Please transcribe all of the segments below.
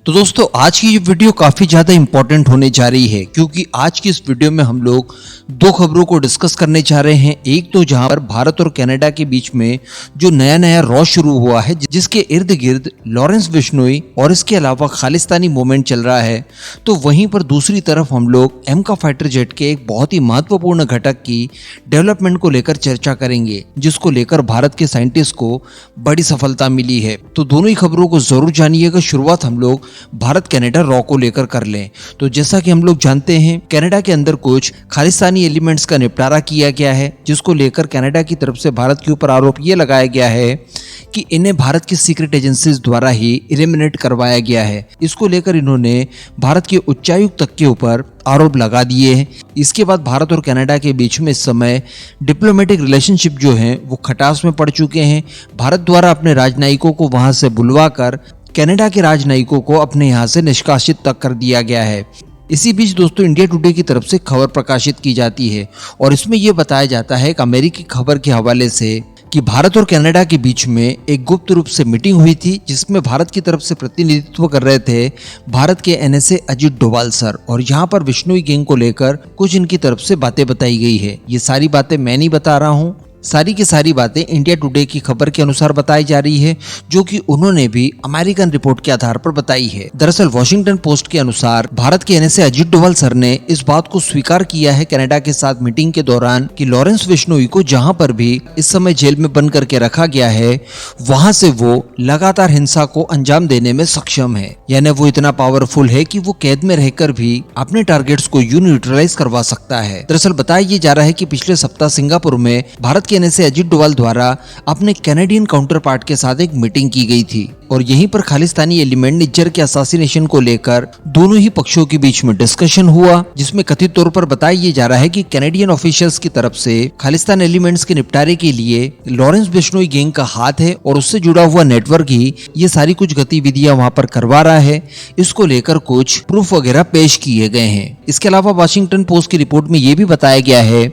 तो दोस्तों आज की ये वीडियो काफी ज्यादा इंपॉर्टेंट होने जा रही है क्योंकि आज की इस वीडियो में हम लोग दो खबरों को डिस्कस करने जा रहे हैं। एक तो जहां पर भारत और कनाडा के बीच में जो नया रॉ शुरू हुआ है जिसके इर्द गिर्द लॉरेंस बिश्नोई और इसके अलावा खालिस्तानी मूवमेंट चल रहा है, तो वहीं पर दूसरी तरफ हम लोग एमका फाइटर जेट के एक बहुत ही महत्वपूर्ण घटक की डेवलपमेंट को लेकर चर्चा करेंगे, जिसको लेकर भारत के साइंटिस्ट को बड़ी सफलता मिली है। तो दोनों ही खबरों को जरूर जानिएगा। शुरुआत हम लोग भारत कनाडा रॉ को लेकर कर लें तो जैसा कि हम लोग जानते हैं कनाडा के अंदर कुछ खालिस्तानी एलिमेंट्स का निपटारा किया गया है, जिसको लेकर कनाडा की तरफ से भारत के ऊपर आरोप यह लगाया गया है कि इन्हें भारत की सीक्रेट एजेंसीज द्वारा ही एलिमिनेट करवाया गया है। इसको लेकर इन्होंने भारत के उच्चायुक्त तक के ऊपर आरोप लगा दिए हैं। इसके बाद भारत और कनाडा के बीच में इस समय डिप्लोमेटिक रिलेशनशिप जो हैं वो खटास में पड़ चुके हैं। भारत द्वारा अपने राजनयिकों को वहां से बुलवाकर कनाडा के राजनयिकों को अपने यहाँ से निष्कासित तक कर दिया गया है। इसी बीच दोस्तों इंडिया टुडे की तरफ से खबर प्रकाशित की जाती है और इसमें यह बताया जाता है कि अमेरिकी खबर के हवाले से कि भारत और कनाडा के बीच में एक गुप्त रूप से मीटिंग हुई थी, जिसमें भारत की तरफ से प्रतिनिधित्व कर रहे थे भारत के एनएसए अजीत डोभाल सर, और यहाँ पर बिश्नोई गैंग को लेकर कुछ इनकी तरफ से बातें बताई गई है। ये सारी बातें मैं नहीं बता रहा हूँ, सारी की सारी बातें इंडिया टुडे की खबर के अनुसार बताई जा रही है, जो कि उन्होंने भी अमेरिकन रिपोर्ट के आधार पर बताई है। दरअसल वॉशिंगटन पोस्ट के अनुसार भारत के एनएसए अजीत डोभाल सर ने इस बात को स्वीकार किया है कनाडा के साथ मीटिंग के दौरान कि लॉरेंस बिश्नोई को जहां पर भी इस समय जेल में बंद करके रखा गया है वहां से वो लगातार हिंसा को अंजाम देने में सक्षम है। यानी वो इतना पावरफुल है कि वो कैद में रहकर भी अपने टारगेट्स को न्यूट्रलाइज करवा सकता है। दरअसल बताया ये जा रहा है कि पिछले सप्ताह सिंगापुर में भारत के एनएसए अजीत डोभाल द्वारा अपने कैनेडियन काउंटर पार्ट के साथ एक मीटिंग की गई थी और यहीं पर खालिस्तानी एलिमेंट निज्जर के असैसिनेशन को लेकर दोनों ही पक्षों के बीच में डिस्कशन हुआ, जिसमें कथित तौर पर बताया ये जा रहा है कि कैनेडियन ऑफिशियल्स की तरफ से खालिस्तान एलिमेंट्स के निपटारे के लिए लॉरेंस बिश्नोई गैंग का हाथ है और उससे जुड़ा हुआ नेटवर्क ही ये सारी कुछ गतिविधियां वहां पर करवा रहा है। इसको लेकर कुछ प्रूफ वगैरह पेश किए गए हैं। इसके अलावा वॉशिंगटन पोस्ट की रिपोर्ट में यह भी बताया गया है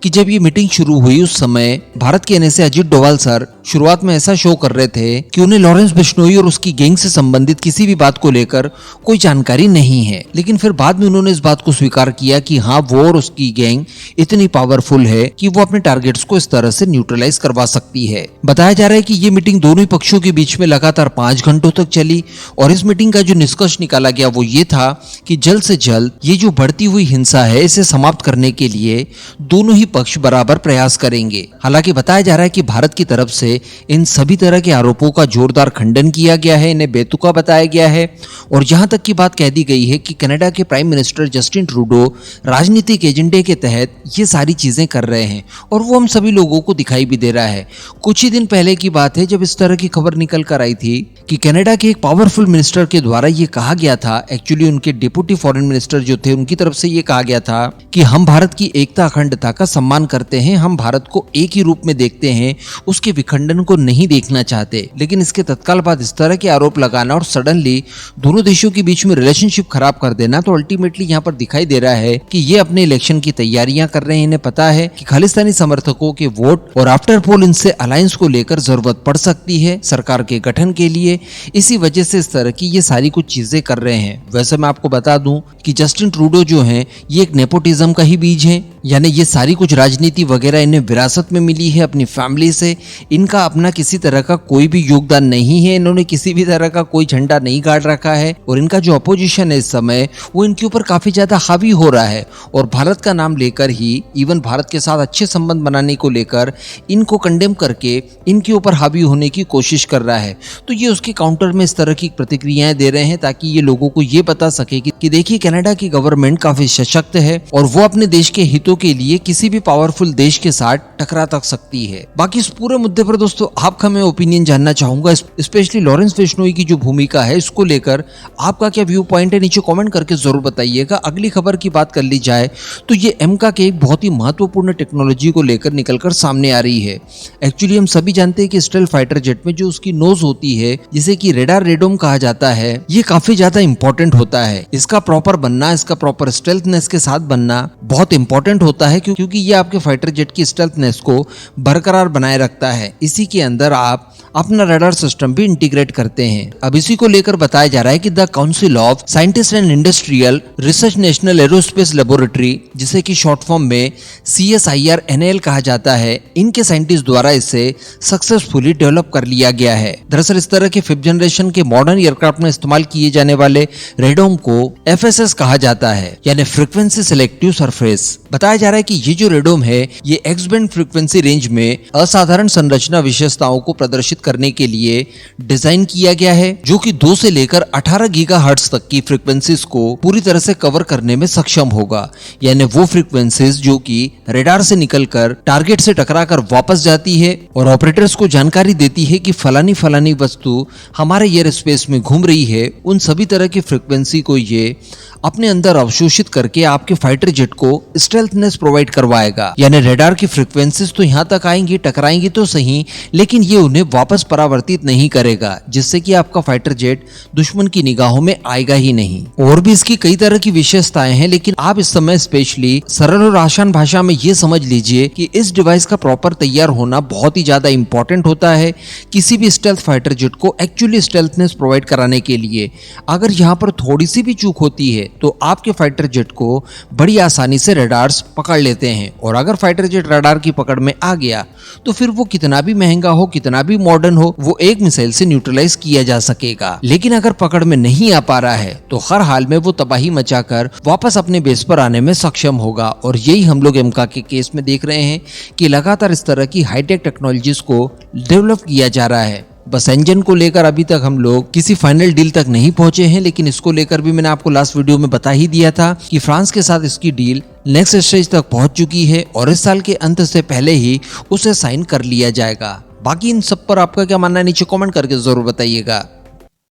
कि जब ये मीटिंग शुरू हुई उस समय भारत के एनएसए अजीत डोभाल सर शुरुआत में ऐसा शो कर रहे थे कि उन्हें लॉरेंस बिश्नोई और उसकी गैंग से संबंधित किसी भी बात को लेकर कोई जानकारी नहीं है, लेकिन फिर बाद में उन्होंने इस बात को स्वीकार किया कि हाँ वो और उसकी गैंग इतनी पावरफुल है कि वो अपने टारगेट्स को इस तरह से न्यूट्रलाइज करवा सकती है। बताया जा रहा है कि ये मीटिंग दोनों ही पक्षों के बीच में लगातार 5 घंटों तक चली और इस मीटिंग का जो निष्कर्ष निकाला गया वो ये था कि जल्द से जल्द ये जो बढ़ती हुई हिंसा है इसे समाप्त करने के लिए दोनों ही पक्ष बराबर प्रयास करेंगे। हालांकि बताया जा रहा है कि भारत की तरफ से इन सभी तरह के आरोपों का जोरदार खंडन किया गया है, इन्हें बेतुका बताया गया है और यहां तक की बात कह दी गई है कि कनाडा के प्राइम मिनिस्टर जस्टिन ट्रूडो राजनीतिक एजेंडे के तहत ये सारी चीजें कर रहे हैं और वो हम सभी लोगों को दिखाई भी दे रहा है। कुछ ही दिन पहले की बात है जब इस तरह की खबर निकल कर आई थी कि कनाडा के एक पावरफुल मिनिस्टर के द्वारा ये कहा गया था, एक्चुअली उनके डिप्टी फॉरेन मिनिस्टर जो थे उनकी तरफ से ये कहा गया था कि हम भारत की एकता अखंडता का सम्मान करते हैं, हम भारत को एक ही रूप में देखते हैं, उसके विखंडन को नहीं देखना चाहते। लेकिन इसके तत्काल बाद इस तरह के आरोप लगाना और सडनली दोनों देशों के बीच में रिलेशनशिप खराब कर देना, तो अल्टीमेटली यहाँ पर दिखाई दे रहा है कि ये अपने इलेक्शन की तैयारियां कर रहे हैं। इन्हें पता है कि खालिस्तानी समर्थकों के वोट और आफ्टर पोल इनसे अलायंस को लेकर जरूरत पड़ सकती है सरकार के गठन के लिए, इसी वजह से इस तरह की ये सारी कुछ चीजें कर रहे हैं। वैसे मैं आपको बता दूं कि जस्टिन ट्रूडो जो है ये एक नेपोटिज्म का ही बीज है, यानी ये सारी कुछ राजनीति वगैरह इन्हें विरासत में मिली है अपनी फैमिली से। इनका अपना किसी तरह का कोई भी योगदान नहीं है, इन्होंने किसी भी तरह का कोई झंडा नहीं गाड़ रखा है और इनका जो अपोजिशन है इस समय वो इनके ऊपर काफी ज्यादा हावी हो रहा है और भारत का नाम लेकर ही इवन भारत के साथ अच्छे संबंध बनाने को लेकर इनको कंडेम करके इनके ऊपर हावी होने की कोशिश कर रहा है। तो ये उसके काउंटर में इस तरह की प्रतिक्रियाएं दे रहे हैं ताकि ये लोगों को ये पता सके कि देखिए कनाडा की गवर्नमेंट काफी सशक्त है और वो अपने देश के हितों के लिए किसी भी पावरफुल देश के साथ टकरा तक सकती है। बाकी इस पूरे मुद्दे पर दोस्तों आपका मैं ओपिनियन जानना चाहूंगा, स्पेशली लॉरेंस बिश्नोई की जो भूमिका है इसको लेकर आपका क्या व्यू पॉइंट है, नीचे कमेंट करके जरूर बताइएगा। अगली खबर की बात कर ली जाए तो ये एमका के एक बहुत ही महत्वपूर्ण टेक्नोलॉजी को लेकर निकलकर सामने आ रही है। एक्चुअली हम सभी जानते हैं कि स्टेल्थ फाइटर जेट में जो उसकी नोज होती है जिसे कि रेडार रेडोम कहा जाता है, ये काफी ज्यादा इंपॉर्टेंट होता है। इसका प्रॉपर बनना, इसका प्रॉपर स्टेल्थनेस के साथ बनना बहुत इंपॉर्टेंट होता है क्योंकि ये आपके फाइटर जेट की स्टेल्थनेस को बरकरार बनाए रखता है। इसी के अंदर आप अपना रडार सिस्टम भी इंटीग्रेट करते हैं। अब इसी को लेकर बताया जा रहा है कि the council of scientist and industrial research national aerospace laboratory, जिसे कि शॉर्ट फॉर्म में CSIR-NAL कहा जाता है, इनके साइंटिस्ट द्वारा इसे सक्सेसफुली डेवलप कर लिया गया है। दरअसल इस तरह के 5th जनरेशन के मॉडर्न एयरक्राफ्ट में इस्तेमाल किए जाने वाले रेडोम को FSS कहा जाता है, यानी फ्रीक्वेंसी सिलेक्टिव सरफेस। बताया जा रहा है कि ये जो रेडोम है ये एक्स बैंड फ्रीक्वेंसी रेंज में असाधारण संरचना विशेषताओं को प्रदर्शित करने के लिए डिजाइन किया गया है, जो कि 2 से लेकर 18 गीगाहर्ट्ज तक की फ्रीक्वेंसीज को पूरी तरह से कवर करने में सक्षम होगा। यानी वो फ्रीक्वेंसीज जो कि रडार से निकलकर टारगेट से टकराकर वापस जाती है और ऑपरेटर्स को जानकारी देती है कि फलानी वस्तु हमारे एयर स्पेस में घूम रही है। उन सभी तरह की फ्रीक्वेंसी को ये अपने अंदर अवशोषित करके आपके फाइटर जेट को स्टेल्थनेस प्रोवाइड करवाएगा। यानी रडार की फ्रीक्वेंसीज तो यहाँ तक आएंगी, टकराएंगी तो सही, लेकिन ये उन्हें वापस परावर्तित नहीं करेगा, जिससे कि आपका फाइटर जेट दुश्मन की निगाहों में आएगा ही नहीं। और भी इसकी कई तरह की विशेषताएं हैं, लेकिन आप इस समय स्पेशली सरल और आसान भाषा में ये समझ लीजिए कि इस डिवाइस का प्रॉपर तैयार होना बहुत ही ज्यादा इंपॉर्टेंट होता है किसी भी स्टेल्थ फाइटर जेट को एक्चुअली स्टेल्थनेस प्रोवाइड कराने के लिए। अगर यहाँ पर थोड़ी सी भी चूक होती है तो आपके फाइटर जेट को बड़ी आसानी से रडार्स पकड़ लेते हैं, और अगर फाइटर जेट रडार की पकड़ में आ गया तो फिर वो कितना भी महंगा हो, कितना भी मॉडर्न हो, वो एक मिसाइल से न्यूट्रलाइज किया जा सकेगा। लेकिन अगर पकड़ में नहीं आ पा रहा है तो हर हाल में वो तबाही मचाकर वापस अपने बेस पर आने में सक्षम होगा। और यही हम लोग एमका के केस में देख रहे हैं कि लगातार इस तरह की हाईटेक टेक्नोलॉजीज को डेवलप किया जा रहा है। बस इंजन को लेकर अभी तक हम लोग किसी फाइनल डील तक नहीं पहुंचे हैं, लेकिन इसको लेकर भी मैंने आपको लास्ट वीडियो में बता ही दिया था कि फ्रांस के साथ इसकी डील नेक्स्ट स्टेज तक पहुंच चुकी है और इस साल के अंत से पहले ही उसे साइन कर लिया जाएगा। बाकी इन सब पर आपका क्या मानना है नीचे कमेंट करके जरूर बताइएगा।